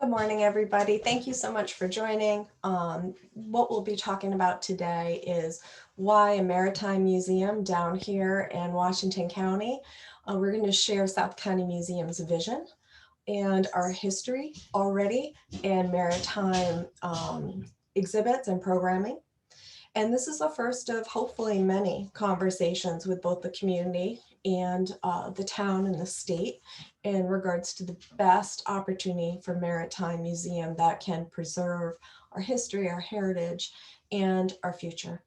Good morning, everybody. Thank you so much for joining. What we'll be talking about today is why a maritime museum down here in Washington County. We're going to share South County Museum's vision and our history already and maritime exhibits and programming. And this is the first of hopefully many conversations with both the community and the town and the state in regards to the best opportunity for Maritime Museum that can preserve our history, our heritage, and our future.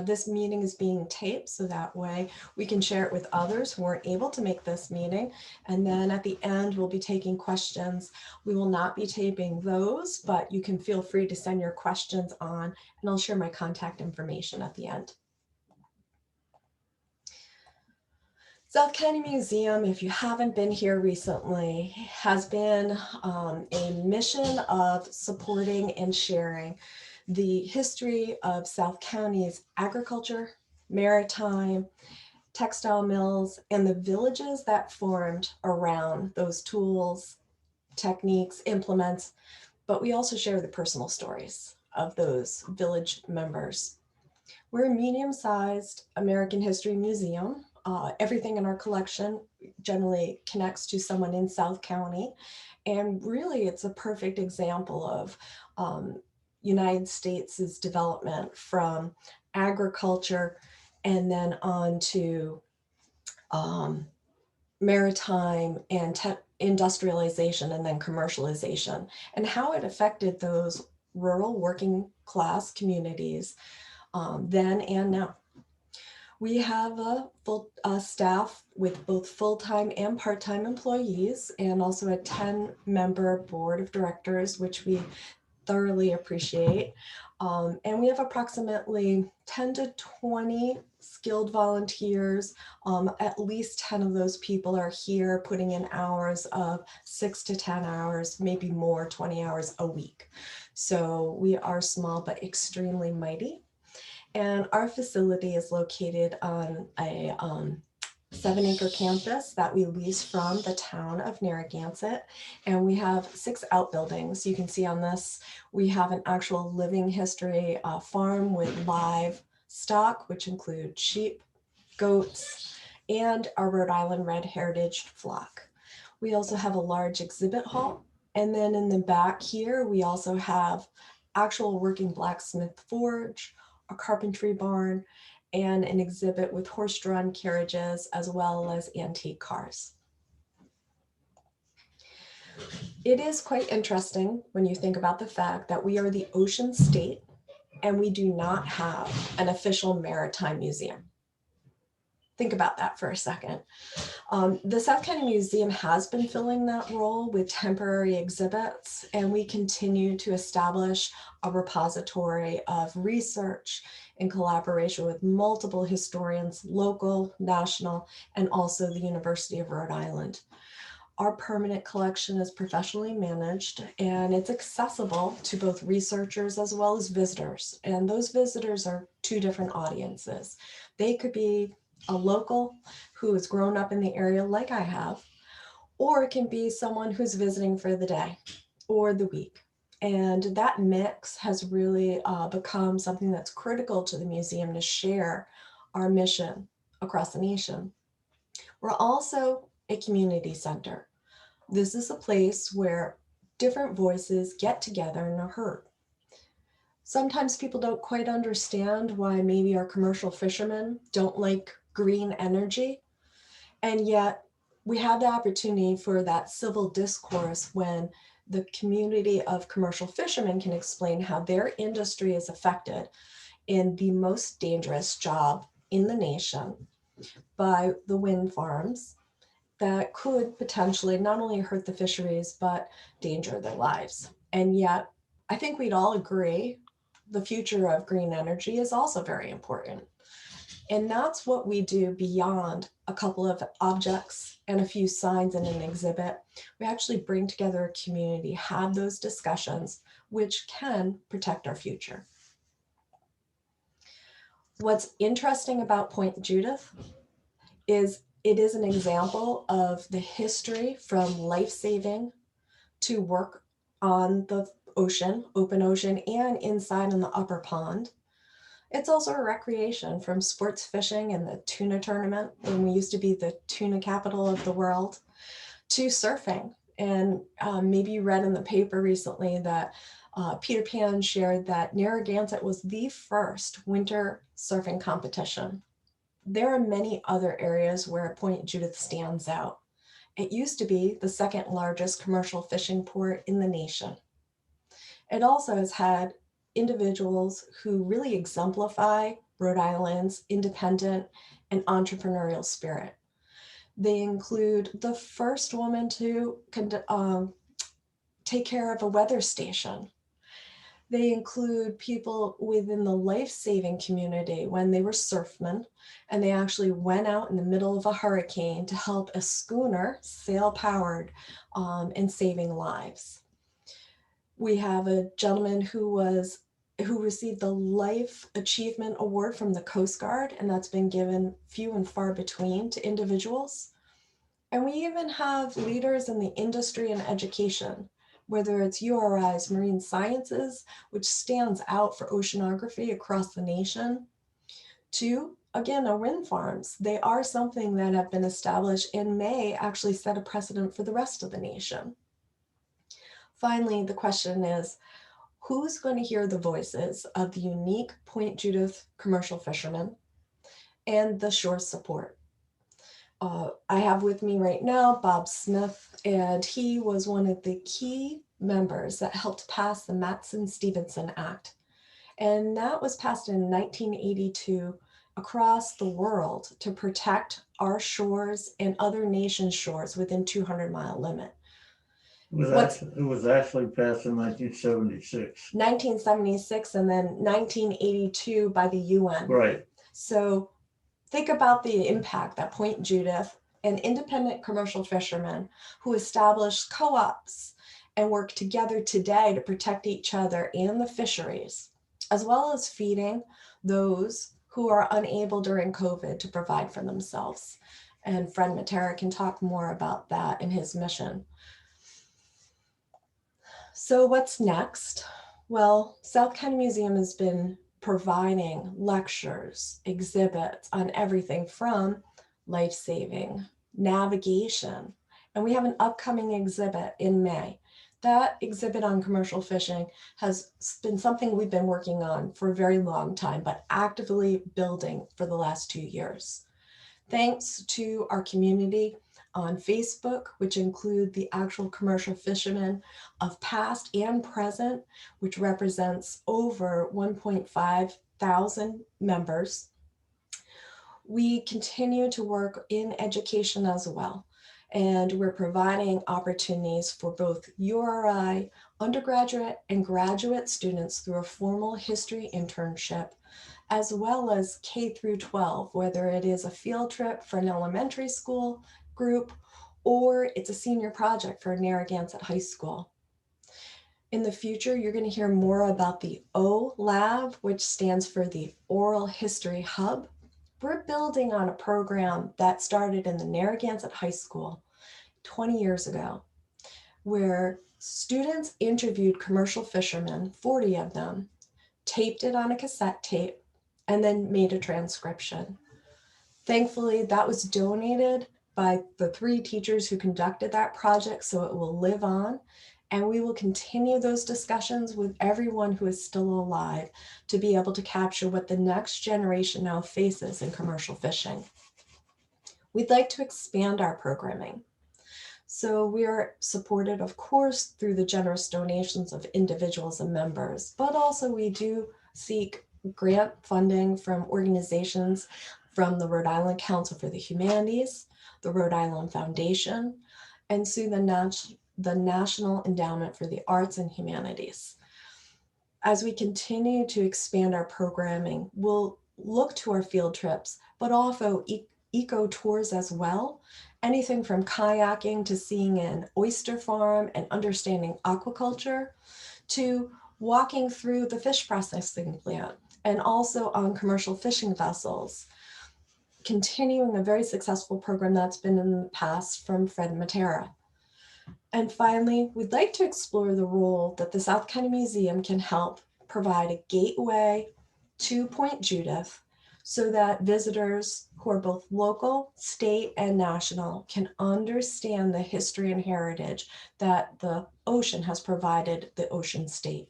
This meeting is being taped so that way we can share it with others who weren't able to make this meeting. And then at the end, we'll be taking questions. We will not be taping those, but you can feel free to send your questions on, and I'll share my contact information at the end. South County Museum, if you haven't been here recently, has been a mission of supporting and sharing the history of South County's agriculture, maritime, textile mills, and the villages that formed around those tools, techniques, implements, but we also share the personal stories of those village members. We're a medium-sized American history museum. Everything in our collection generally connects to someone in South County. And really, it's a perfect example of United States' development from agriculture and then on to maritime and industrialization and then commercialization, and how it affected those rural working class communities then and now. We have a full staff with both full-time and part-time employees, and also a 10-member board of directors, which we thoroughly appreciate. And we have approximately 10 to 20 skilled volunteers. At least 10 of those people are here putting in hours of 6 to 10 hours, maybe more, 20 hours a week. So we are small but extremely mighty. And our facility is located on a 7-acre campus that we lease from the town of Narragansett. And we have 6 outbuildings. You can see on this, we have an actual living history farm with live stock, which include sheep, goats, and our Rhode Island red heritage flock. We also have a large exhibit hall. And then in the back here, we also have actual working blacksmith forge, a carpentry barn, and an exhibit with horse-drawn carriages as well as antique cars. It is quite interesting when you think about the fact that we are the ocean state and we do not have an official maritime museum. Think about that for a second. The South County Museum has been filling that role with temporary exhibits, and we continue to establish a repository of research in collaboration with multiple historians, local, national, and also the University of Rhode Island. Our permanent collection is professionally managed, and it's accessible to both researchers as well as visitors. And those visitors are 2 different audiences. They could be a local who has grown up in the area like I have, or it can be someone who's visiting for the day or the week. And that mix has really become something that's critical to the museum to share our mission across the nation. We're also a community center. This is a place where different voices get together and are heard. Sometimes people don't quite understand why maybe our commercial fishermen don't like green energy, and yet we have the opportunity for that civil discourse when the community of commercial fishermen can explain how their industry is affected in the most dangerous job in the nation by the wind farms that could potentially not only hurt the fisheries, but danger their lives. And yet, I think we'd all agree the future of green energy is also very important. And that's what we do beyond a couple of objects and a few signs in an exhibit. We actually bring together a community, have those discussions, which can protect our future. What's interesting about Point Judith is it is an example of the history from life-saving to work on the ocean, open ocean, and inside in the upper pond. It's also a recreation, from sports fishing and the tuna tournament when we used to be the tuna capital of the world, to surfing. And maybe you read in the paper recently that Peter Pan shared that Narragansett was the first winter surfing competition. There are many other areas where Point Judith stands out. It used to be the second largest commercial fishing port in the nation. It also has had individuals who really exemplify Rhode Island's independent and entrepreneurial spirit. They include the first woman to take care of a weather station. They include people within the life-saving community when they were surfmen, and they actually went out in the middle of a hurricane to help a schooner, sail-powered, in saving lives. We have a gentleman who received the Life Achievement Award from the Coast Guard, and that's been given few and far between to individuals. And we even have leaders in the industry and education, whether it's URI's Marine Sciences, which stands out for oceanography across the nation, to, again, our wind farms. They are something that have been established and may actually set a precedent for the rest of the nation. Finally, the question is, who's going to hear the voices of the unique Point Judith commercial fishermen and the shore's support? I have with me right now Bob Smith, and he was one of the key members that helped pass the Matson-Stevenson Act. And that was passed in 1982 across the world to protect our shores and other nations' shores within 200-mile limit. It was actually passed in 1976. 1976 and then 1982 by the UN. Right. So think about the impact that Point Judith and independent commercial fishermen who established co-ops and work together today to protect each other and the fisheries, as well as feeding those who are unable during COVID to provide for themselves. And Fred Matera can talk more about that in his mission. So what's next? Well, South County Museum has been providing lectures, exhibits on everything from life-saving, navigation, and we have an upcoming exhibit in May. That exhibit on commercial fishing has been something we've been working on for a very long time, but actively building for the last 2 years. Thanks to our community on Facebook, which include the actual commercial fishermen of past and present, which represents over 1.5 thousand members. We continue to work in education as well, and we're providing opportunities for both URI undergraduate and graduate students through a formal history internship, as well as K through 12, whether it is a field trip for an elementary school group or it's a senior project for Narragansett High School. In the future, you're going to hear more about the O Lab, which stands for the Oral History Hub. We're building on a program that started in the Narragansett High School 20 years ago, where students interviewed commercial fishermen, 40 of them, taped it on a cassette tape, and then made a transcription. Thankfully, that was donated by the 3 teachers who conducted that project, so it will live on. And we will continue those discussions with everyone who is still alive to be able to capture what the next generation now faces in commercial fishing. We'd like to expand our programming. So we are supported, of course, through the generous donations of individuals and members, but also we do seek grant funding from organizations from the Rhode Island Council for the Humanities, the Rhode Island Foundation, and through the National Endowment for the Arts and Humanities. As we continue to expand our programming, we'll look to our field trips, but also eco tours as well. Anything from kayaking to seeing an oyster farm and understanding aquaculture, to walking through the fish processing plant and also on commercial fishing vessels, continuing a very successful program that's been in the past from Fred Matera. And finally, we'd like to explore the role that the South County Museum can help provide a gateway to Point Judith so that visitors who are both local, state, and national can understand the history and heritage that the ocean has provided the ocean state.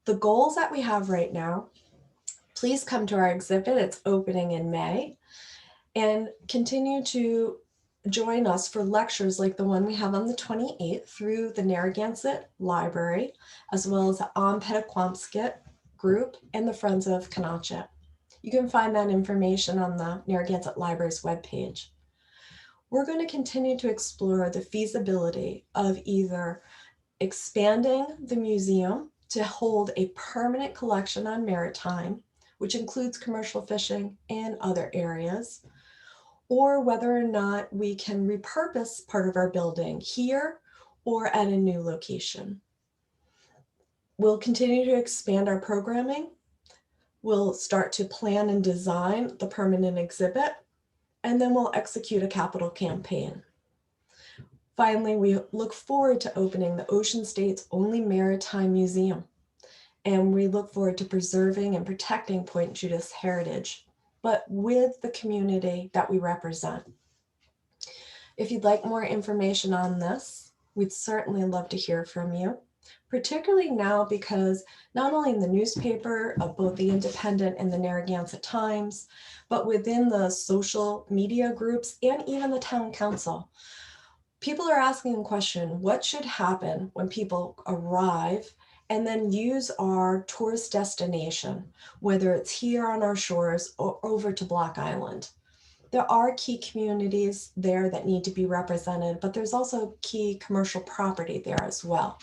The goals that we have right now, please come to our exhibit. It's opening in May, and continue to join us for lectures like the one we have on the 28th through the Narragansett Library, as well as the Ompetaquamsket group and the Friends of Canachet. You can find that information on the Narragansett Library's webpage. We're going to continue to explore the feasibility of either expanding the museum to hold a permanent collection on Maritime, which includes commercial fishing and other areas, or whether or not we can repurpose part of our building here or at a new location. We'll continue to expand our programming. We'll start to plan and design the permanent exhibit, and then we'll execute a capital campaign. Finally, we look forward to opening the Ocean State's only maritime museum, and we look forward to preserving and protecting Point Judith's heritage, but with the community that we represent. If you'd like more information on this, we'd certainly love to hear from you, particularly now because not only in the newspaper of both the Independent and the Narragansett Times, but within the social media groups and even the town council, people are asking the question, what should happen when people arrive and then use our tourist destination, whether it's here on our shores or over to Block Island? There are key communities there that need to be represented, but there's also key commercial property there as well.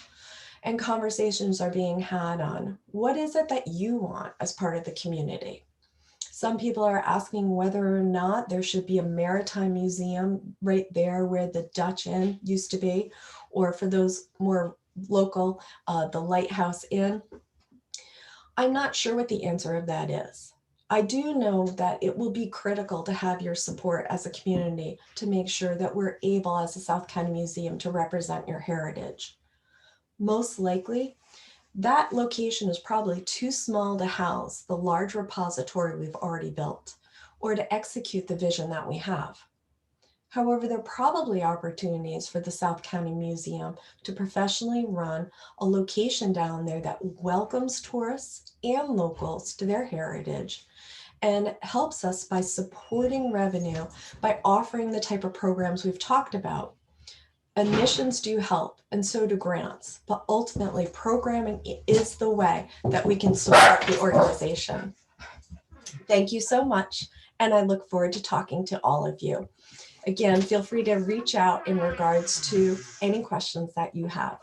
And conversations are being had on what is it that you want as part of the community? Some people are asking whether or not there should be a maritime museum right there where the Dutch Inn used to be, or for those more local, the Lighthouse Inn. I'm not sure what the answer of that is. I do know that it will be critical to have your support as a community to make sure that we're able as a South County Museum to represent your heritage. Most likely, that location is probably too small to house the large repository we've already built or to execute the vision that we have. However, there are probably opportunities for the South County Museum to professionally run a location down there that welcomes tourists and locals to their heritage and helps us by supporting revenue by offering the type of programs we've talked about. Admissions do help, and so do grants, but ultimately programming is the way that we can support the organization. Thank you so much, and I look forward to talking to all of you. Again, feel free to reach out in regards to any questions that you have.